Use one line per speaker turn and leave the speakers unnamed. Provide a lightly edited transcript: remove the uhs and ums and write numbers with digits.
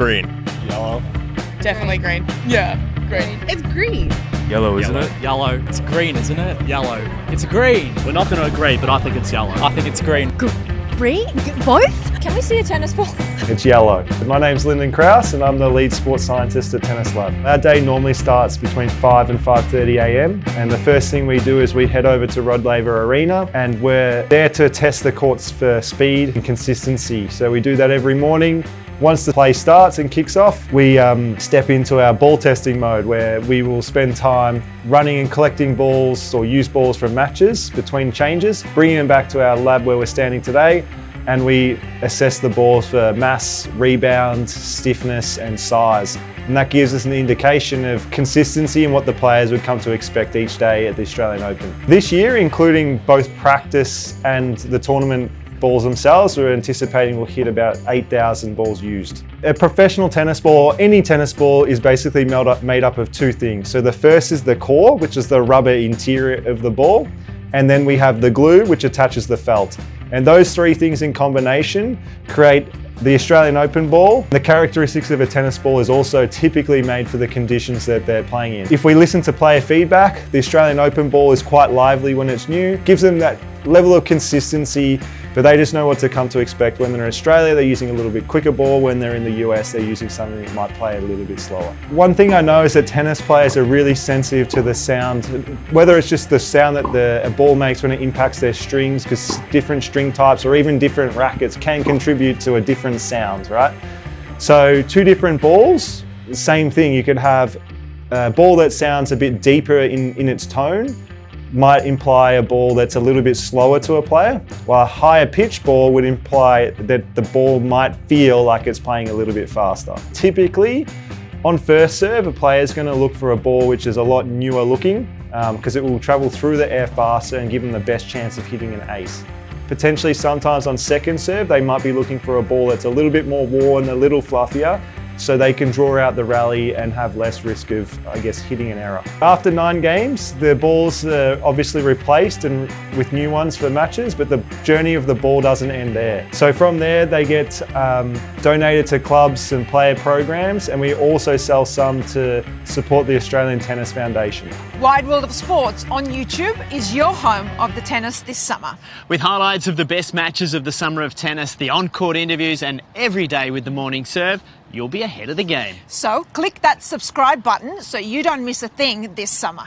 Green.
Yellow.
Definitely green. Yeah, green.
It's green.
Yellow, isn't it?
Yellow.
It's green, isn't it?
Yellow.
It's green.
We're not going to agree, but I think it's yellow.
I think it's green.
Green? Both?
Can we see a tennis ball?
It's yellow. My name's Lyndon Krause and I'm the lead sports scientist at Tennis Lab. Our day normally starts between 5 and 5:30 a.m. and the first thing we do is we head over to Rod Laver Arena and we're there to test the courts for speed and consistency. So we do that every morning. Once the play starts and kicks off, we step into our ball testing mode where we will spend time running and collecting balls or used balls from matches between changes, bringing them back to our lab where we're standing today, and we assess the balls for mass, rebound, stiffness and size. And that gives us an indication of consistency and what the players would come to expect each day at the Australian Open. This year, including both practice and the tournament balls themselves, we're anticipating we'll hit about 8,000 balls used. A professional tennis ball, or any tennis ball, is basically made up of two things. So the first is the core, which is the rubber interior of the ball, and then we have the glue, which attaches the felt. And those three things in combination create the Australian Open ball. The characteristics of a tennis ball is also typically made for the conditions that they're playing in. If we listen to player feedback, the Australian Open ball is quite lively when it's new, gives them that level of consistency, but they just know what to come to expect. When they're in Australia, they're using a little bit quicker ball. When they're in the US, they're using something that might play a little bit slower. One thing I know is that tennis players are really sensitive to the sound, whether it's just the sound that a ball makes when it impacts their strings, because different string types or even different rackets can contribute to a different sound, right? So two different balls, same thing. You could have a ball that sounds a bit deeper in its tone, might imply a ball that's a little bit slower to a player, while a higher pitch ball would imply that the ball might feel like it's playing a little bit faster. Typically, on first serve, a player is going to look for a ball which is a lot newer looking because it will travel through the air faster and give them the best chance of hitting an ace. Potentially sometimes on second serve, they might be looking for a ball that's a little bit more worn, a little fluffier, so they can draw out the rally and have less risk of, I guess, hitting an error. After 9 games, the balls are obviously replaced and with new ones for matches, but the journey of the ball doesn't end there. So from there, they get donated to clubs and player programs, and we also sell some to support the Australian Tennis Foundation.
Wide World of Sports on YouTube is your home of the tennis this summer.
With highlights of the best matches of the summer of tennis, the on-court interviews and every day with the morning serve, you'll be ahead of the game.
So click that subscribe button so you don't miss a thing this summer.